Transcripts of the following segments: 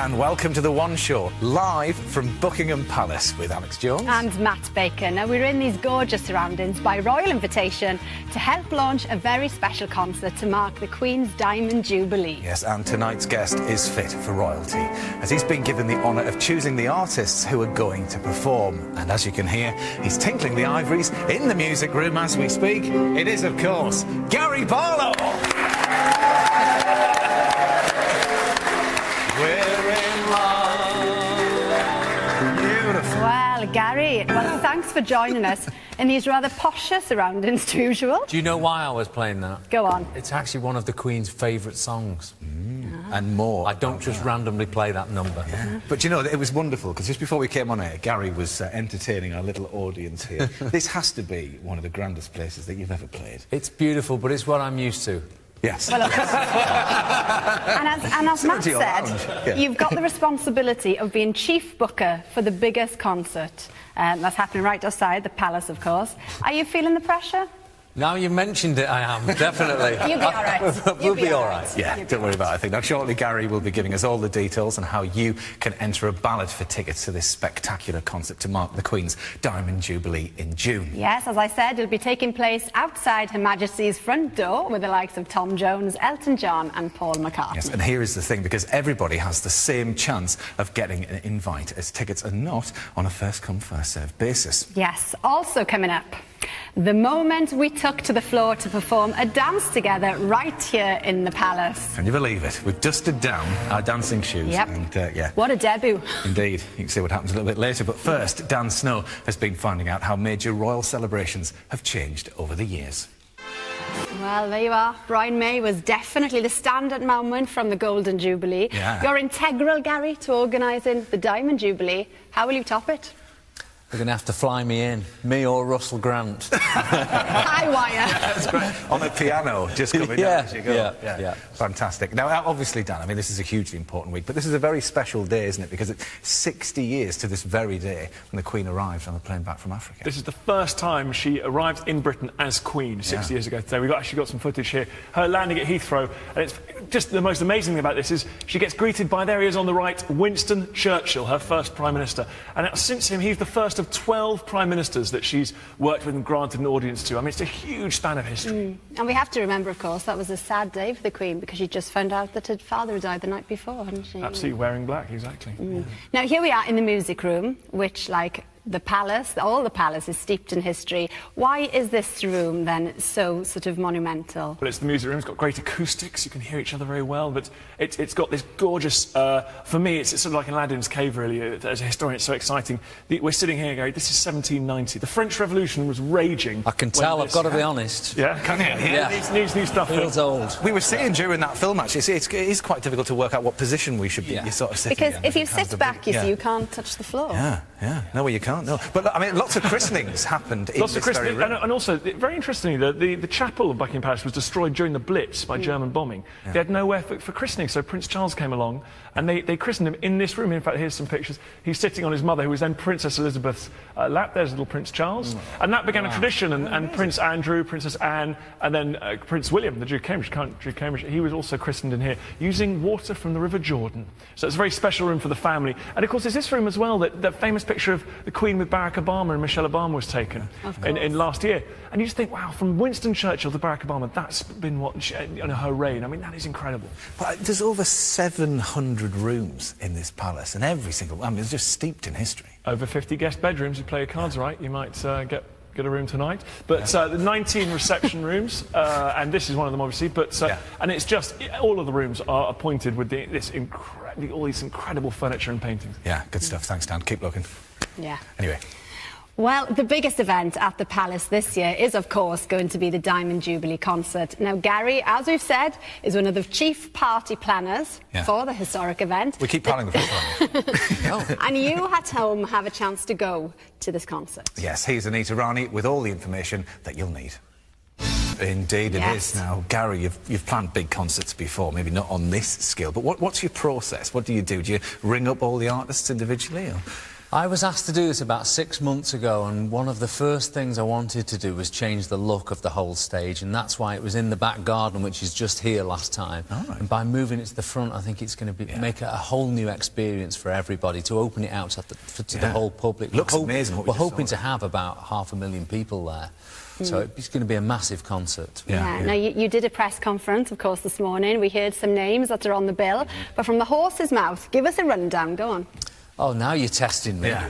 and welcome to The One Show, live from Buckingham Palace with Alex Jones and Matt Baker. Now, we're in these gorgeous surroundings by royal invitation to help launch a very special concert to mark the Queen's Diamond Jubilee. Yes, and tonight's guest is fit for royalty, as he's been given the honour of choosing the artists who are going to perform. And as you can hear, he's tinkling the ivories in the music room as we speak. It is, of course, Gary Barlow! We're in love. Beautiful. Well, Gary, thanks for joining us in these rather posher surroundings to usual. Do you know why I was playing that? Go on. It's actually one of the Queen's favourite songs. And more. I don't just randomly play that number. Yeah. But you know, it was wonderful, because just before we came on air, Gary was entertaining our little audience here. This has to be one of the grandest places that you've ever played. It's beautiful, but it's what I'm used to. Yes. Well, and as Matt said, you've got the responsibility of being chief booker for the biggest concert. That's happening right outside the palace, of course. Are you feeling the pressure? Now you mentioned it, I am, definitely. You'll be all right. We'll be all right. Yeah, don't worry about it, I think. Now, shortly, Gary will be giving us all the details on how you can enter a ballot for tickets to this spectacular concert to mark the Queen's Diamond Jubilee in June. Yes, as I said, it'll be taking place outside Her Majesty's front door with the likes of Tom Jones, Elton John and Paul McCartney. Yes, and here is the thing, because everybody has the same chance of getting an invite, as tickets are not on a first-come, first-served basis. Yes, also coming up, the moment we took to the floor to perform a dance together right here in the palace. Can you believe it? We've dusted down our dancing shoes. Yep. And, yeah. What a debut. Indeed. You can see what happens a little bit later. But first, Dan Snow has been finding out how major royal celebrations have changed over the years. Well, there you are. Brian May was definitely the standout moment from the Golden Jubilee. Yeah. You're integral, Gary, to organising the Diamond Jubilee. How will you top it? They're going to have to fly me in. Me or Russell Grant. High wire. That's great. On the piano, just coming down as you go. Yeah. Fantastic. Now, obviously, Dan, I mean, this is a hugely important week, but this is a very special day, isn't it? Because it's 60 years to this very day when the Queen arrived on the plane back from Africa. This is the first time she arrived in Britain as Queen 60 years ago today. We've actually got some footage here. Her landing at Heathrow, and it's just the most amazing thing about this is she gets greeted by, there he is on the right, Winston Churchill, her first Prime Minister. And since him, he's the first of 12 Prime Ministers that she's worked with and granted an audience to. I mean, it's a huge span of history. And we have to remember, of course, that was a sad day for the Queen because she just found out that her father had died the night before, hadn't she? Absolutely, wearing black, exactly. Yeah. Now, here we are in the music room, which, like the palace, all the palace is steeped in history. Why is this room, then, so sort of monumental? Well, it's the music room. It's got great acoustics. You can hear each other very well. But it's got this gorgeous... for me, it's sort of like Aladdin's cave, really. As a historian, it's so exciting. We're sitting here, Gary. This is 1790. The French Revolution was raging. I can tell, I've got to be honest. Yeah? Can you? Yeah. It needs new stuff. Feels old. We were saying during that film, actually, it is quite difficult to work out what position we should be sort of sitting Because in. if you sit back, you see, you can't touch the floor. Yeah. No, well, you can't, no. But, I mean, lots of christenings happened in this very room. And also, very interestingly, the chapel of Buckingham Palace was destroyed during the Blitz by German bombing. Yeah. They had nowhere for christening, so Prince Charles came along, and they christened him in this room. In fact, here's some pictures. He's sitting on his mother, who was then Princess Elizabeth's lap. There's little Prince Charles. And that began a tradition, and Prince Andrew, Princess Anne, and then Prince William, the Duke of Cambridge, Count Duke of Cambridge, he was also christened in here, using water from the River Jordan. So it's a very special room for the family. And, of course, there's this room as well, that famous picture of the Queen with Barack Obama and Michelle Obama was taken in last year. And you just think, wow, from Winston Churchill to Barack Obama, that's been her reign. I mean, that is incredible. But there's over 700 rooms in this palace, and every single one, I mean, it's just steeped in history. Over 50 guest bedrooms. You play your cards right, you might get a room tonight. But the 19 reception rooms, and this is one of them, obviously. But and it's just all of the rooms are appointed with all these incredible furniture and paintings. Yeah, good stuff. Thanks, Dan. Keep looking. Yeah. Anyway. Well, the biggest event at the Palace this year is, of course, going to be the Diamond Jubilee concert. Now, Gary, as we've said, is one of the chief party planners for the historic event. We keep planning the first one. And you at home have a chance to go to this concert. Yes, here's Anita Rani with all the information that you'll need. Indeed it is. Now, Gary, you've planned big concerts before, maybe not on this scale, but what's your process? What do? Do you ring up all the artists individually? Or? I was asked to do this about 6 months ago, and one of the first things I wanted to do was change the look of the whole stage, and that's why it was in the back garden, which is just here last time. Right. And by moving it to the front, I think it's going to make it a whole new experience for everybody, to open it out to the whole public. Looks amazing. We're hoping to have about 500,000 people there. So it's going to be a massive concert. Yeah. Now, you did a press conference, of course, this morning. We heard some names that are on the bill. But from the horse's mouth, give us a rundown. Go on. Oh, now you're testing me. Yeah.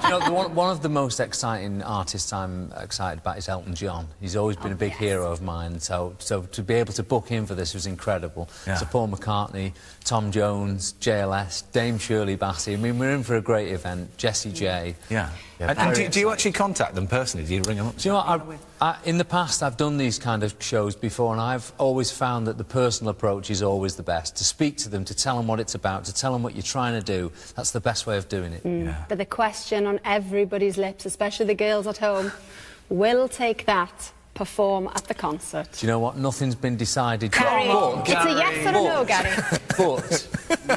You know, one of the most exciting artists I'm excited about is Elton John. He's always been a big hero of mine, so to be able to book him for this was incredible. Yeah. So Paul McCartney, Tom Jones, JLS, Dame Shirley Bassey. I mean, we're in for a great event. Jessie J. Yeah. And do you actually contact them personally? Do you ring them up? Do you know what, in the past I've done these kind of shows before, and I've always found that the personal approach is always the best. To speak to them, to tell them what it's about, to tell them what you're trying to do, that's the best way of doing it. Yeah. But the question on everybody's lips, especially the girls at home, will Take That perform at the concert? Do you know what? Nothing's been decided. Gary, it's a yes or a no, Gary. But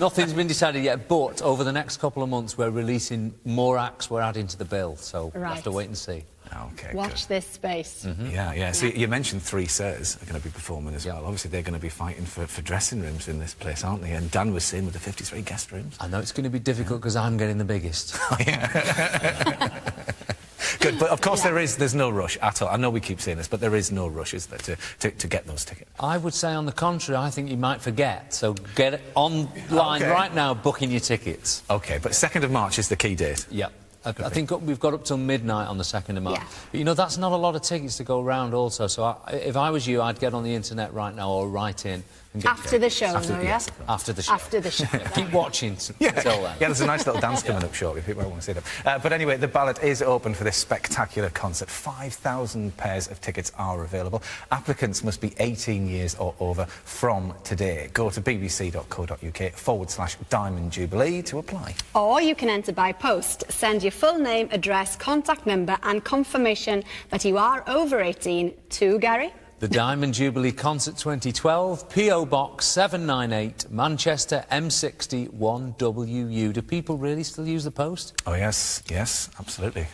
nothing's been decided yet. But over the next couple of months, we're releasing more acts. We're adding to the bill, so we'll have to wait and see. Okay, Watch this space. Yeah. So you mentioned 3 sirs are going to be performing as well. Obviously, they're going to be fighting for dressing rooms in this place, aren't they? And Dan was saying with the 53 guest rooms. I know it's going to be difficult because I'm getting the biggest. Good, but of course there's no rush at all. I know we keep saying this, but there is no rush, is there, to get those tickets? I would say, on the contrary, I think you might forget. So get it online right now, booking your tickets. OK, but 2nd of March is the key date. Yep. I think we've got up till midnight on the 2nd of March. Yeah. But, you know, that's not a lot of tickets to go around also. So if I was you, I'd get on the internet right now or write in. And get After the show, After the show. After the show. After the show. Keep watching until then. Yeah, there's a nice little dance coming up shortly. People want to see that. But anyway, the ballot is open for this spectacular concert. 5,000 pairs of tickets are available. Applicants must be 18 years or over from today. Go to bbc.co.uk/Diamond Jubilee to apply. Or you can enter by post. Send your full name, address, contact number and confirmation that you are over 18 to, Gary? The Diamond Jubilee Concert 2012, P.O. Box 798, Manchester, M60 1WU. Do people really still use the post? Oh, yes, absolutely.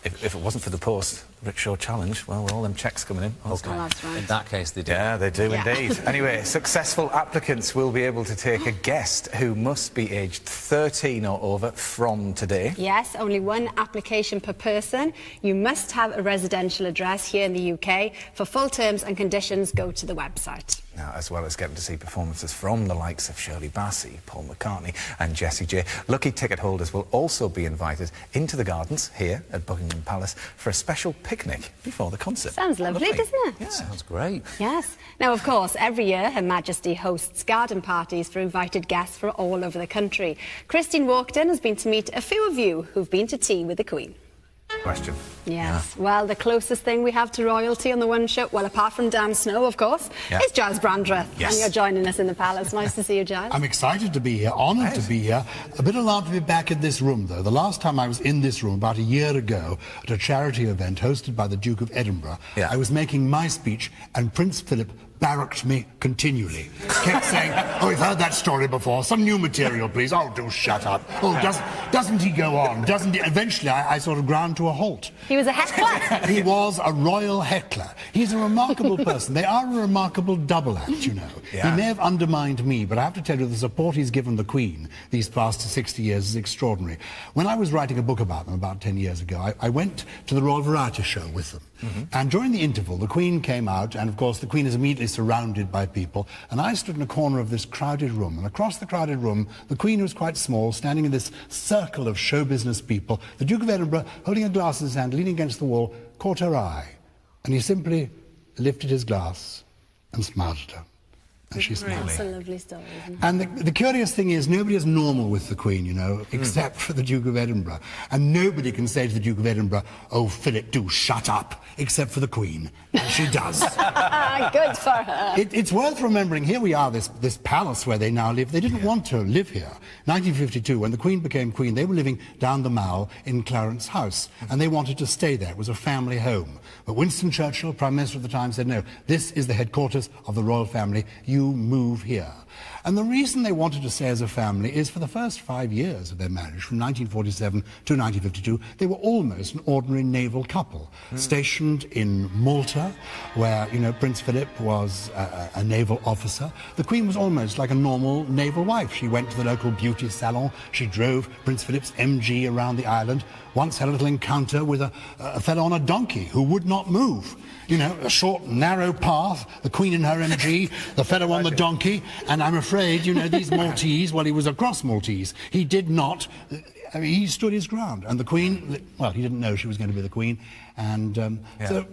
If it wasn't for the post rickshaw challenge, well, all them checks coming in. Okay. Oh, that's right. In that case, they do. Yeah, they do indeed. Anyway, successful applicants will be able to take a guest who must be aged 13 or over from today. Yes, only 1 application per person. You must have a residential address here in the UK. For full terms and conditions, go to the website. Now, as well as getting to see performances from the likes of Shirley Bassey, Paul McCartney and Jessie J, lucky ticket holders will also be invited into the gardens here at Buckingham Palace for a special picnic before the concert. Sounds lovely, doesn't it? Yeah. Sounds great. Yes. Now, of course, every year Her Majesty hosts garden parties for invited guests from all over the country. Christine Walkden has been to meet a few of you who've been to tea with the Queen. Question. Yes. Yeah. Well, the closest thing we have to royalty on the One Show, well, apart from Dan Snow, of course, is Giles Brandreth. Yes. And you're joining us in the Palace. Nice to see you, Giles. I'm excited to be here, honoured to be here. A bit alarmed to be back in this room, though. The last time I was in this room, about a year ago, at a charity event hosted by the Duke of Edinburgh, I was making my speech, and Prince Philip barracked me continually. Kept saying, "Oh, we've heard that story before. Some new material, please." "Oh, do shut up." "Oh, doesn't he go on? Doesn't he?" Eventually, I sort of ground to a halt. He was a heckler. He was a royal heckler. He's a remarkable person. They are a remarkable double act, you know. Yeah. He may have undermined me, but I have to tell you, the support he's given the Queen these past 60 years is extraordinary. When I was writing a book about them about 10 years ago, I went to the Royal Variety Show with them. And during the interval, the Queen came out, and of course the Queen is immediately surrounded by people, and I stood in a corner of this crowded room, and across the crowded room, the Queen, who was quite small, standing in this circle of show business people, the Duke of Edinburgh, holding a glass in his hand, leaning against the wall, caught her eye, and he simply lifted his glass and smiled at her. And she smiled. That's a lovely story, isn't it? And the curious thing is, nobody is normal with the Queen, you know, except for the Duke of Edinburgh. And nobody can say to the Duke of Edinburgh, "Oh, Philip, do shut up," except for the Queen. And she does. Good for her. It's worth remembering, here we are, this palace where they now live. They didn't want to live here. 1952, when the Queen became Queen, they were living down the Mall in Clarence House, and they wanted to stay there. It was a family home. But Winston Churchill, Prime Minister at the time, said, "No, this is the headquarters of the royal family. You you move here? And the reason they wanted to stay as a family is for the first 5 years of their marriage, from 1947 to 1952, they were almost an ordinary naval couple, stationed in Malta, where, you know, Prince Philip was a naval officer. The Queen was almost like a normal naval wife. She went to the local beauty salon, she drove Prince Philip's MG around the island, once had a little encounter with a fellow on a donkey who would not move. You know, a short, narrow path, the Queen in her MG, the fellow on the donkey, and I'm afraid, you know, these Maltese, well, he was a cross Maltese. He did not, I mean, he stood his ground. And the Queen, well, he didn't know she was going to be the Queen. And so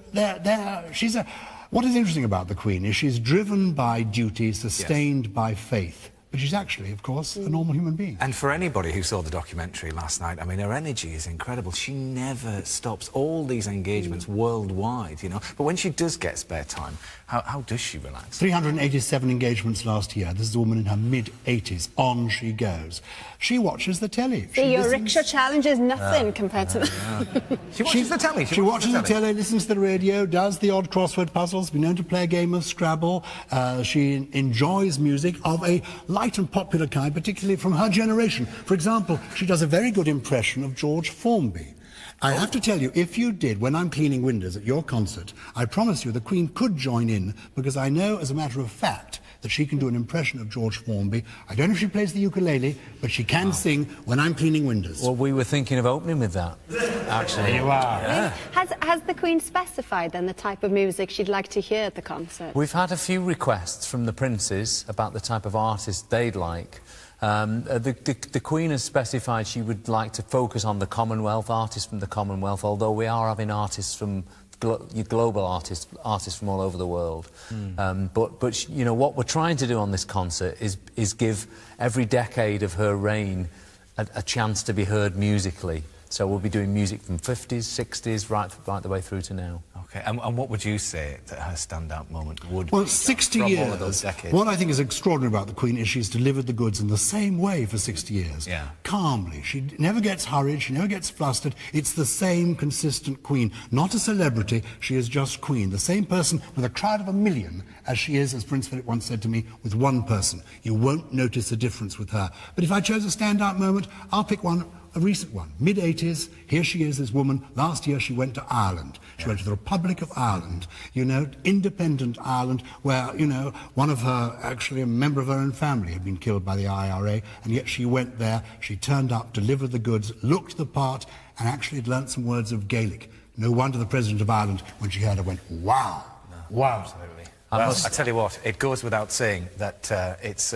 she's a... What is interesting about the Queen is she's driven by duty, sustained by faith. But she's actually, of course, a normal human being. And for anybody who saw the documentary last night, I mean, her energy is incredible. She never stops. All these engagements worldwide, you know. But when she does get spare time, how does she relax? 387 engagements last year. This is a woman in her mid-80s. On she goes. She watches the telly. Your rickshaw challenge is nothing compared to that. She watches the telly. She watches the telly, listens to the radio, does the odd crossword puzzles, been known to play a game of Scrabble. She enjoys music of a light and popular kind, particularly from her generation. For example, she does a very good impression of George Formby. I have to tell you, if you did, when I'm cleaning windows at your concert, I promise you the Queen could join in, because I know, as a matter of fact, that she can do an impression of George Formby. I don't know if she plays the ukulele, but she can sing when I'm cleaning windows. Well, we were thinking of opening with that, actually. There you are. Yeah. Has the Queen specified, then, the type of music she'd like to hear at the concert? We've had a few requests from the princes about the type of artist they'd like. The Queen has specified she would like to focus on the Commonwealth, artists from the Commonwealth, although we are having artists from global artists from all over the world. But you know, what we're trying to do on this concert is give every decade of her reign a chance to be heard musically. So we'll be doing music from 50s, 60s, right the way through to now. Okay, and what would you say that her standout moment would be? Well, 60 from years. All of those decades? What I think is extraordinary about the Queen is she's delivered the goods in the same way for 60 years. Yeah. Calmly. She never gets hurried, she never gets flustered. It's the same consistent Queen. Not a celebrity, she is just Queen. The same person with a crowd of 1 million as she is, as Prince Philip once said to me, with one person. You won't notice a difference with her. But if I chose a standout moment, I'll pick one. A recent one, mid-80s, here she is, this woman. Last year she went to Ireland. She went to the Republic of Ireland, you know, independent Ireland, where, you know, one of her, actually a member of her own family had been killed by the IRA, and yet she went there, she turned up, delivered the goods, looked the part, and actually had learnt some words of Gaelic. No wonder the President of Ireland, when she heard her, went, wow, wow. Absolutely. Well, I tell you what, it goes without saying that it's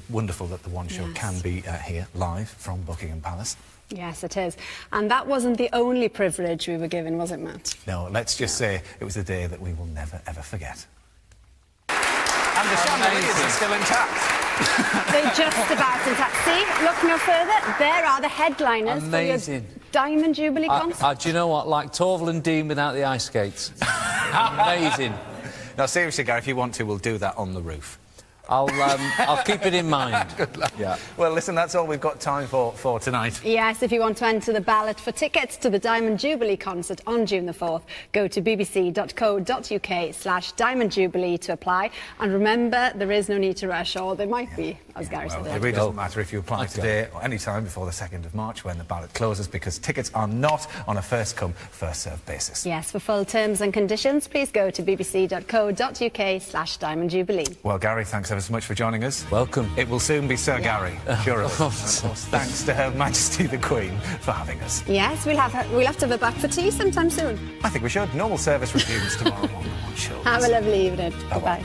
wonderful that the One Show can be here live from Buckingham Palace. Yes, it is. And that wasn't the only privilege we were given, was it, Matt? No, let's just say it was a day that we will never, ever forget. And the chandeliers are still intact. They're just about intact. See, look no further. There are the headliners for your Diamond Jubilee concert. Do you know what? Like Torval and Dean without the ice skates. Amazing. No, seriously, Gary, if you want to, we'll do that on the roof. I'll keep it in mind. Good luck. Yeah. Well, listen, that's all we've got time for tonight. Yes, if you want to enter the ballot for tickets to the Diamond Jubilee concert on June the 4th, go to bbc.co.uk/Diamond Jubilee to apply. And remember, there is no need to rush, or there might be, as Gary said. It really doesn't matter if you apply today or any time before the 2nd of March when the ballot closes, because tickets are not on a first-come, first-served basis. Yes, for full terms and conditions, please go to bbc.co.uk/Diamond Jubilee. Well, Gary, thanks ever so much for joining us. Welcome. It will soon be Sir Gary, sure of it. And of course, thanks to Her Majesty the Queen for having us. Yes, we'll have to have her back for tea sometime soon. I think we should. Normal service resumes tomorrow on the One Show. Have a lovely evening. Bye-bye.